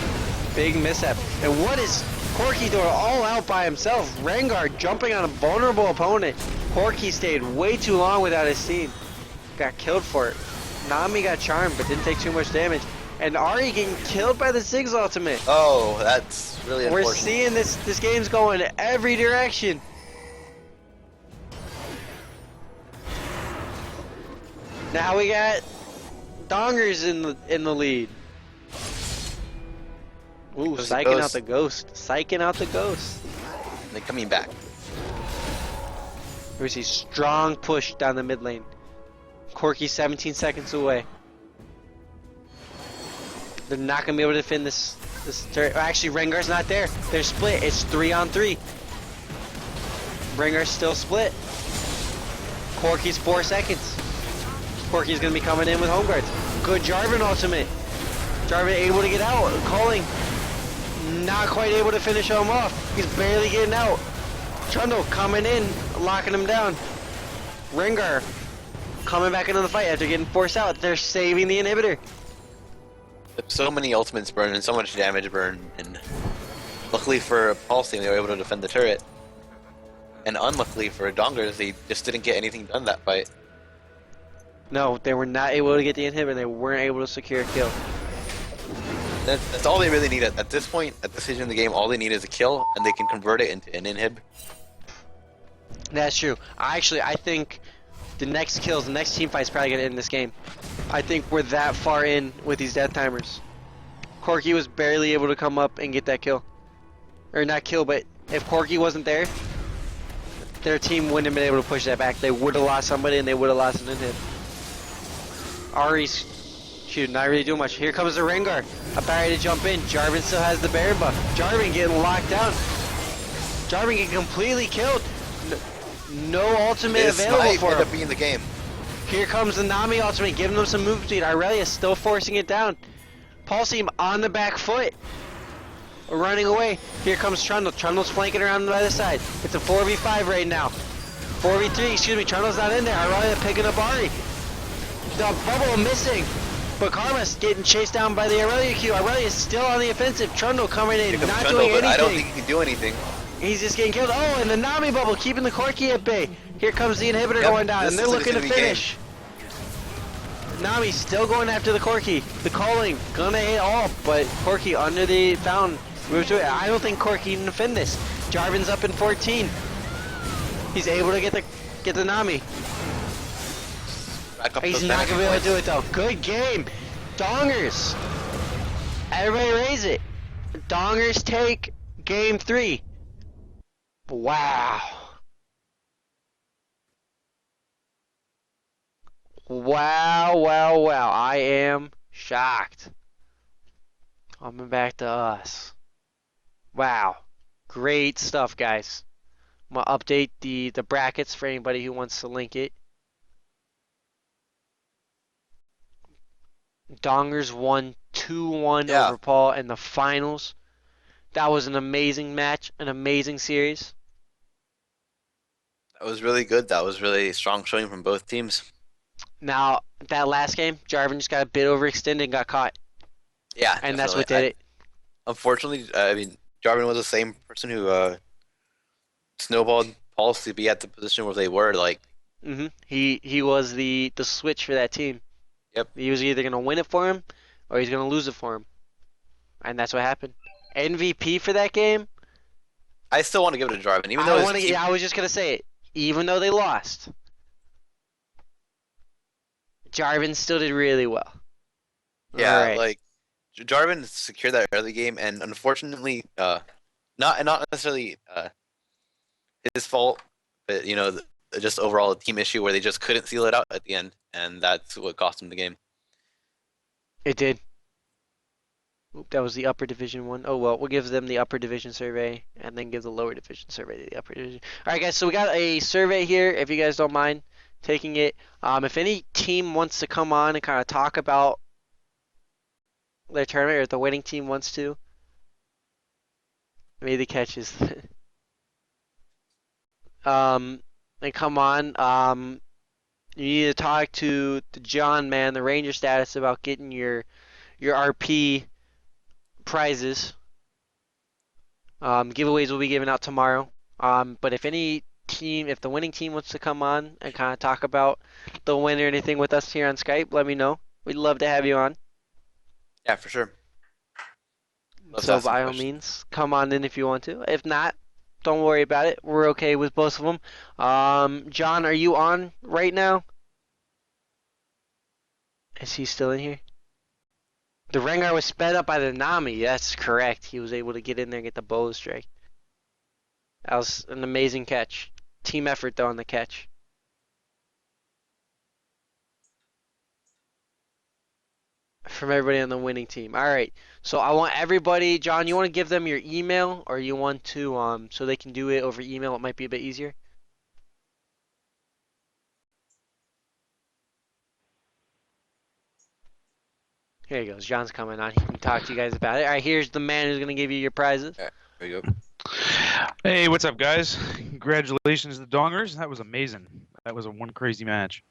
Big mishap. And what is Corki doing all out by himself? Rengar jumping on a vulnerable opponent. Corki stayed way too long without his team. Got killed for it. Nami got charmed but didn't take too much damage. And Ari getting killed by the Ziggs ultimate. Oh, that's really unfortunate. We're seeing this game's going every direction. Now we got Dongers in the lead. Ooh, psyching out the ghost. Psyching out the ghost. They're coming back. We see strong push down the mid lane. Corki 17 seconds away. They're not gonna be able to defend this turret. Actually, Rengar's not there. They're split. It's 3-on-3. Rengar's still split. Corki's 4 seconds. Corki's gonna be coming in with home guards. Good Jarvan ultimate. Jarvan able to get out. Calling. Not quite able to finish him off. He's barely getting out. Trundle coming in, locking him down. Rengar coming back into the fight after getting forced out. They're saving the inhibitor. So many ultimates burned and so much damage burned, and luckily for Paul's team, they were able to defend the turret. And unluckily for Dongers, they just didn't get anything done that fight. No, they were not able to get the inhib, and they weren't able to secure a kill. That's all they really need at this point. At this stage in the game, all they need is a kill, and they can convert it into an inhib. That's true. I think the next kills, the next team fight is probably going to end this game. I think we're that far in with these death timers. Corki was barely able to come up and get that kill. Or not kill, but if Corki wasn't there, their team wouldn't have been able to push that back. They would have lost somebody and they would have lost an inhib. Ari's not really doing much. Here comes the Rengar. About to jump in. Jarvan still has the Baron buff. Jarvan getting locked down. Jarvan getting completely killed. No ultimate available for him. End up being the game. Here comes the Nami ultimate, giving them some move speed. Irelia still forcing it down. Pulseam on the back foot. Running away. Here comes Trundle. Trundle's flanking around by the side. It's a 4v5 right now. 4v3, excuse me. Trundle's not in there. Irelia picking up Ari. The bubble missing. But Karma's getting chased down by the Irelia Q. Irelia is still on the offensive. Trundle coming in, not Trundle, doing anything. I don't think he can do anything. He's just getting killed. Oh, and the Nami bubble keeping the Corki at bay. Here comes the inhibitor going down, and they're looking to finish. Nami's still going after the Corki. The calling, gonna hit all, but Corki under the fountain Move to it. I don't think Cork can even defend this. Jarvan's up in 14. He's able to get the Nami. He's not gonna be able to do it though. Good game, Dongers. Everybody raise it. Dongers take game 3. Wow. Wow, wow, wow. I am shocked. Coming back to us. Wow. Great stuff, guys. I'm going to update the brackets for anybody who wants to link it. Dongers won 2-1 over Paul in the finals. That was an amazing match, an amazing series. That was really good. That was really strong showing from both teams. Now, that last game, Jarvan just got a bit overextended and got caught. Yeah, and definitely. That's what did it. Unfortunately, I mean, Jarvan was the same person who snowballed Paul to be at the position where they were. Like, he was the switch for that team. Yep. He was either gonna win it for him, or he's gonna lose it for him, and that's what happened. MVP for that game. I still want to give it to Jarvan, even though I was just gonna say it. Even though they lost, Jarvan still did really well. Yeah, right. Like Jarvan secured that early game, and unfortunately, not necessarily his fault, but you know, just overall a team issue where they just couldn't seal it out at the end, and that's what cost him the game. It did. Oop, that was the upper division one. Oh well, we'll give them the upper division survey, and then give the lower division survey to the upper division. All right, guys. So we got a survey here. If you guys don't mind taking it, if any team wants to come on and kind of talk about their tournament, or if the winning team wants to, maybe the catches. And come on. You need to talk to John, man, the Ranger status, about getting your RP prizes. Giveaways will be given out tomorrow. But if the winning team wants to come on and kind of talk about the win or anything with us here on Skype, let me know. We'd love to have you on. Yeah, for sure. So by all means, come on in if you want to. If not, don't worry about it. We're okay with both of them. John, are you on right now? Is he still in here? The Rengar was sped up by the Nami. That's correct. He was able to get in there and get the bow strike. That was an amazing catch. Team effort, though, on the catch. From everybody on the winning team. All right. So I want everybody, John, you want to give them your email, or you want to, so they can do it over email? It might be a bit easier. Here he goes. John's coming on. He can talk to you guys about it. All right, here's the man who's going to give you your prizes. All right, there you go. Hey, what's up, guys? Congratulations to the Dongers. That was amazing. That was one crazy match.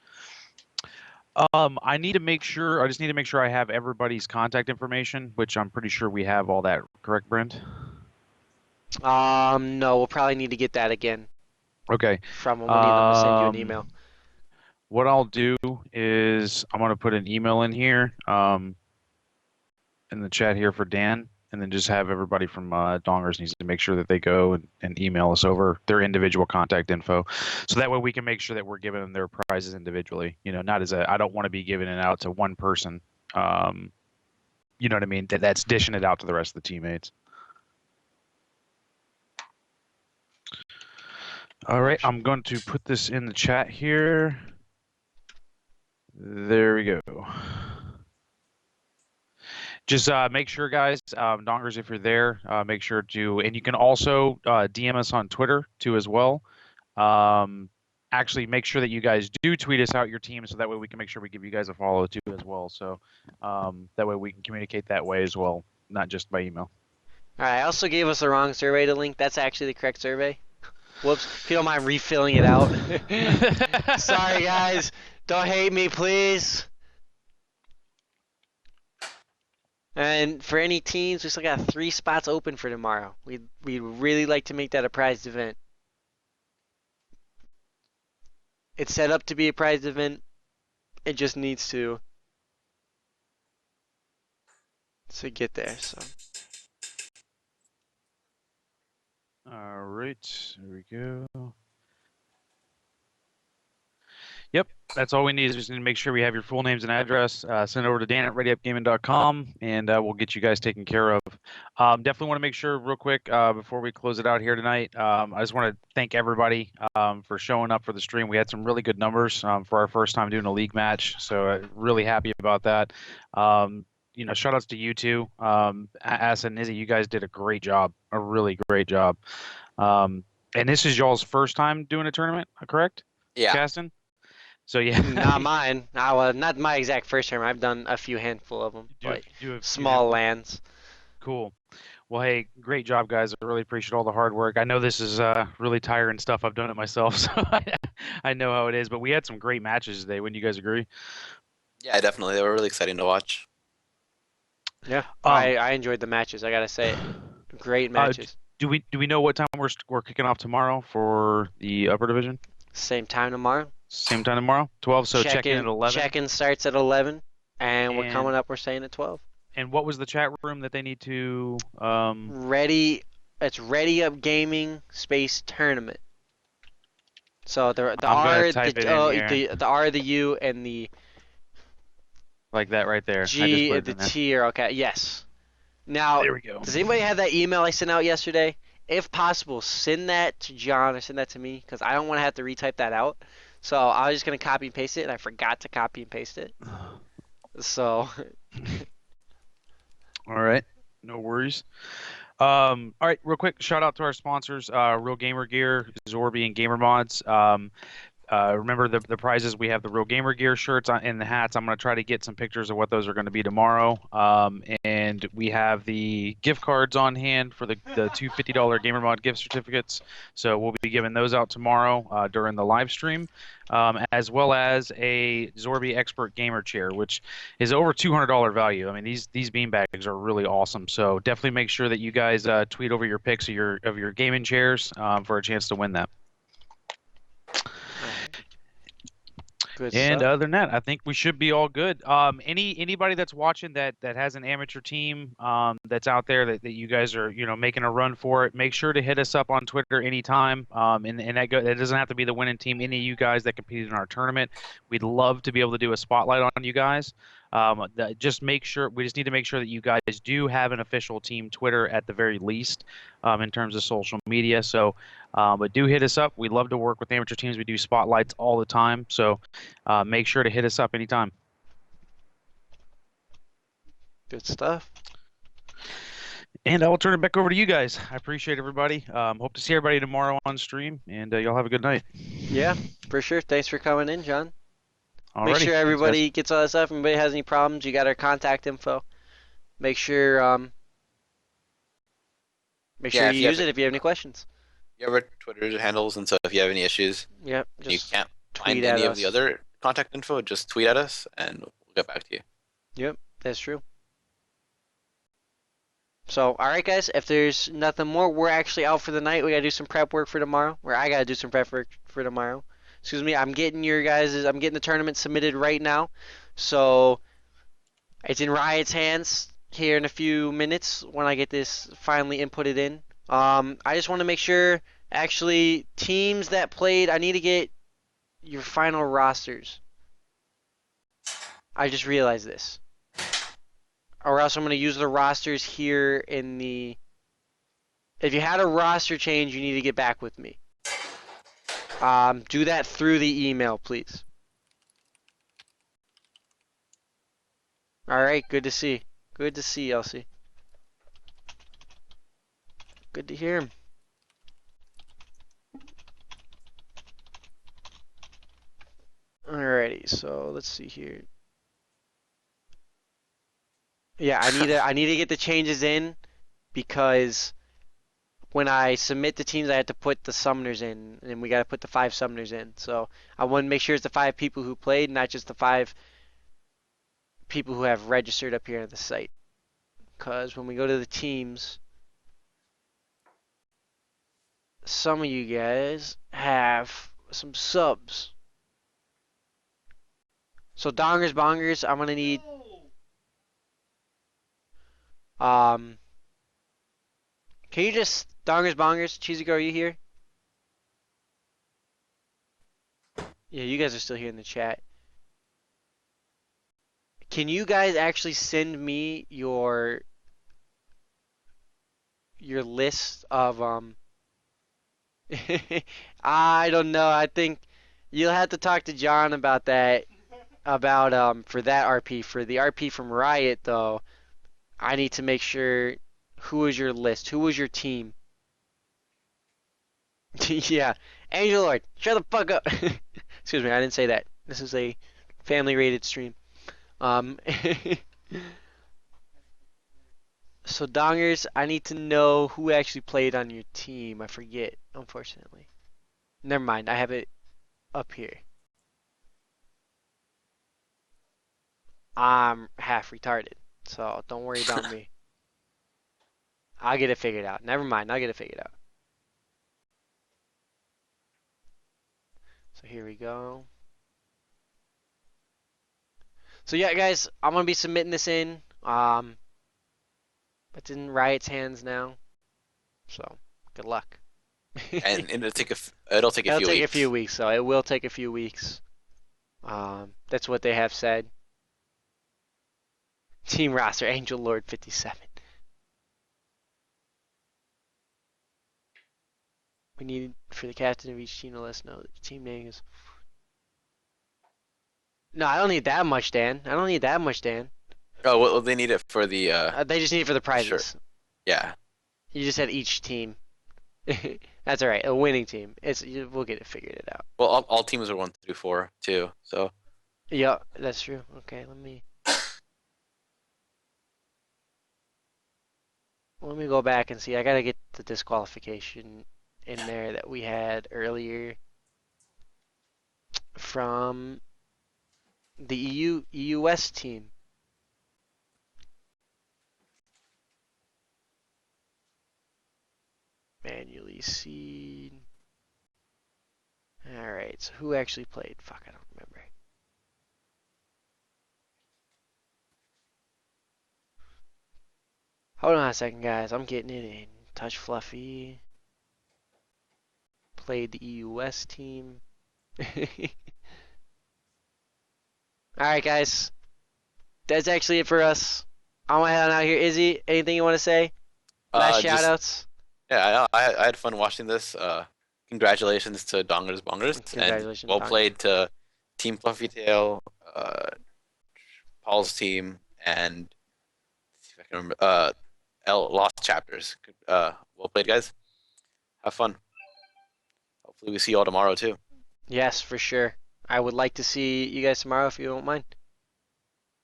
I need to make sure. I just need to make sure I have everybody's contact information, which I'm pretty sure we have all that. Correct, Brent? No, we'll probably need to get that again. Okay. From them. We'll need them to send you an email. What I'll do is I'm gonna put an email in here, in the chat here for Dan, and then just have everybody from Dongers needs to make sure that they go and email us over their individual contact info, so that way we can make sure that we're giving them their prizes individually. You know, not as I don't want to be giving it out to one person. You know what I mean? That's dishing it out to the rest of the teammates. All right, I'm going to put this in the chat here. There we go. Just make sure, guys, Dongers, if you're there, make sure to, and you can also DM us on Twitter too as well. Actually, make sure that you guys do tweet us out your team, so that way we can make sure we give you guys a follow too as well. So that way we can communicate that way as well, not just by email. All right, I also gave us the wrong survey to link. That's actually the correct survey. Whoops. If you don't mind refilling it out. Sorry, guys. Don't hate me, please. And for any teams, we still got 3 spots open for tomorrow. We'd really like to make that a prized event. It's set up to be a prized event. It just needs to get there. So right. There we go. Yep, that's all we need is just need to make sure we have your full names and address. Send it over to Dan at ReadyUpGaming.com, and we'll get you guys taken care of. Definitely want to make sure, real quick, before we close it out here tonight, I just want to thank everybody for showing up for the stream. We had some really good numbers for our first time doing a league match, so really happy about that. Shout outs to you two. Asa and Izzy, you guys did a great job, a really great job. And this is y'all's first time doing a tournament, correct? Yeah. Caston? So yeah, not mine. Not my exact first term. I've done a few handful of them, but small lands. Cool. Well, hey, great job, guys. I really appreciate all the hard work. I know this is really tiring stuff. I've done it myself, so I know how it is. But we had some great matches today. Wouldn't you guys agree? Yeah, definitely. They were really exciting to watch. Yeah, I enjoyed the matches. I gotta say, great matches. Do we know what time we're kicking off tomorrow for the upper division? Same time tomorrow. Same time tomorrow, 12. So check-in at 11. Check-in starts at 11, and we're coming up. We're staying at 12. And what was the chat room that they need to? It's ReadyUp Gaming Space Tournament. So the I'm R, the R, the U, and the like that right there. G, the T are okay. Yes. Now, there we go. Does anybody have that email I sent out yesterday? If possible, send that to John or send that to me because I don't want to have to retype that out. So I was just gonna copy and paste it, and I forgot to copy and paste it. So. All right, no worries. All right, real quick, shout out to our sponsors, Real Gamer Gear, Xorbee, and GamerModz. Remember the prizes. We have the Real Gamer Gear shirts and the hats. I'm going to try to get some pictures of what those are going to be tomorrow. And we have the gift cards on hand for the two $50 GamerMod gift certificates. So we'll be giving those out tomorrow during the live stream, as well as a Xorbee Expert Gamer Chair, which is over $200 value. I mean, these beanbags are really awesome. So definitely make sure that you guys tweet over your pics of your gaming chairs for a chance to win that. Good and stuff. other than that, I think we should be all good. Anybody that's watching that has an amateur team that's out there that you guys are making a run for it, make sure to hit us up on Twitter anytime. And that doesn't have to be the winning team. Any of you guys that competed in our tournament, we'd love to be able to do a spotlight on you guys. Just make sure we just need to make sure that you guys do have an official team Twitter at the very least in terms of social media. So, but do hit us up. We love to work with amateur teams. We do spotlights all the time. So make sure to hit us up anytime. Good stuff. And I will turn it back over to you guys. I appreciate everybody. Hope to see everybody tomorrow on stream, and y'all have a good night. Yeah, for sure. Thanks for coming in, John. Alrighty. Make sure everybody gets all that stuff. If anybody has any problems, you got our contact info. Make sure you use it if you have any questions. You have our Twitter handles, and so if you have any issues, yep, you can't find any of the other contact info, just tweet at us, and we'll get back to you. Yep, that's true. So, all right, guys, if there's nothing more, we're actually out for the night. We got to do some prep work for tomorrow, or I got to do some prep work for tomorrow. Excuse me, I'm getting the tournament submitted right now. So, it's in Riot's hands here in a few minutes when I get this finally inputted in. I just want to make sure, actually, teams that played, I need to get your final rosters. I just realized this. Or else I'm going to use the rosters here in the... If you had a roster change, you need to get back with me. Do that through the email, please. Alright, good to see. Good to see, Elsie. Good to hear him. Alrighty, so let's see here. Yeah, I need to get the changes in because when I submit the teams, I have to put the summoners in, and we got to put the 5 summoners in. So I want to make sure it's the 5 people who played, not just the 5 people who have registered up here at the site. Because when we go to the teams, some of you guys have some subs. So Dongers Bongers, I'm gonna need can you just Dongers, bongers, Cheesy Girl, are you here? Yeah, you guys are still here in the chat. Can you guys actually send me your list of I don't know. I think you'll have to talk to John about that about for that RP. For the RP from Riot though, I need to make sure who was your list? Who was your team? Yeah. Angel Lord, shut the fuck up. Excuse me, I didn't say that. This is a family rated stream. Um So Dongers, I need to know who actually played on your team. I forget, unfortunately. Never mind, I have it up here. I'm half retarded, so don't worry about me. I'll get it figured out. Never mind, I'll get it figured out. So here we go. So yeah, guys, I'm gonna be submitting this in. It's in Riot's hands now. So good luck. And it'll take a It'll few take a few weeks. weeks, so it will take a few weeks. That's what they have said. Team roster, Angel Lord 57. We need for the captain of each team to let us know that the team name is. No, I don't need that much, Dan. I don't need that much, Dan. Oh, well, they need it for the They just need it for the sure. prizes. Yeah. You just said each team. That's all right. A winning team. We'll get it figured it out. Well, all teams are 1 through 4 too. So. Yeah, that's true. Okay, let me go back and see. I gotta get the disqualification in there that we had earlier from the EUS team. Manually seed. Alright, so who actually played? Fuck, I don't remember. Hold on a second, guys. I'm getting it in. Touch Fluffy. Played the EUS team. Alright, guys. That's actually it for us. I'm gonna head on out here. Izzy, anything you want to say? Last Just shoutouts? yeah, I had fun watching this. Congratulations to Dongers Bongers, and Congratulations, well Dong. played to Team Fluffy Tail, Paul's team, and let's see if I can remember, Lost Chapters. Well played, guys. Have fun. Hopefully we see you all tomorrow too. Yes, for sure. I would like to see you guys tomorrow if you don't mind.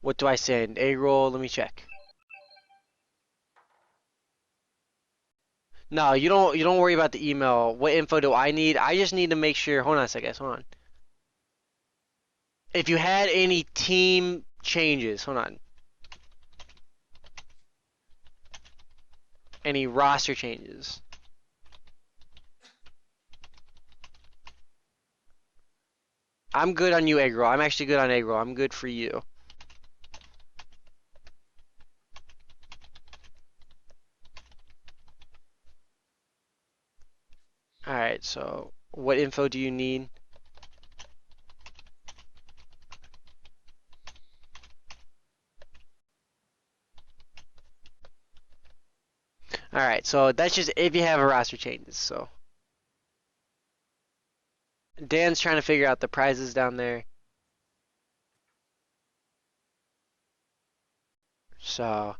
What do I send? Egg roll? Let me check. No, you don't worry about the email. What info do I need? I just need to make sure. Hold on a second, guys. Hold on. If you had any team changes, hold on. Any roster changes. I'm good on you, egg roll. I'm actually good on egg roll. I'm good for you. Alright, so what info do you need? Alright, so that's just if you have a roster changes, so. Dan's trying to figure out the prizes down there. So,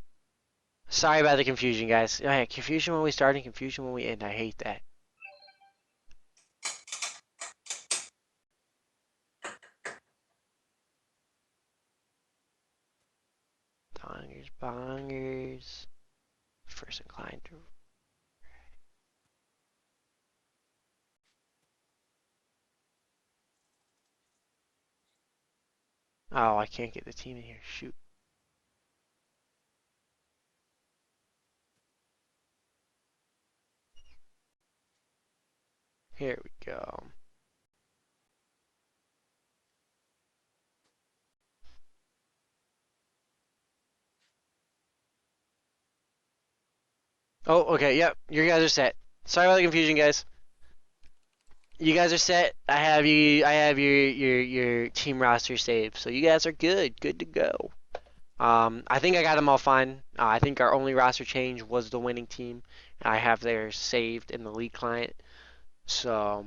sorry about the confusion, guys. Oh, yeah, confusion when we start and confusion when we end. I hate that. Dongers, bongers. First inclined to. Oh, I can't get the team in here. Shoot. Here we go. Oh, okay. Yep. You guys are set. Sorry about the confusion, guys. You guys are set. I have your team roster saved, so you guys are good to go. I think I got them all fine. I think our only roster change was the winning team. I have theirs saved in the league client, so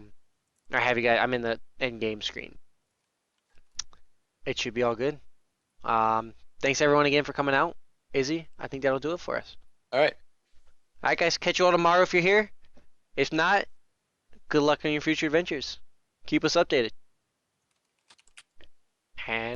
I have you guys. I'm in the end game screen. It should be all good. Thanks everyone again for coming out. Izzy, I think that'll do it for us. All right. All right, guys. Catch you all tomorrow if you're here. If not, good luck on your future adventures. Keep us updated. And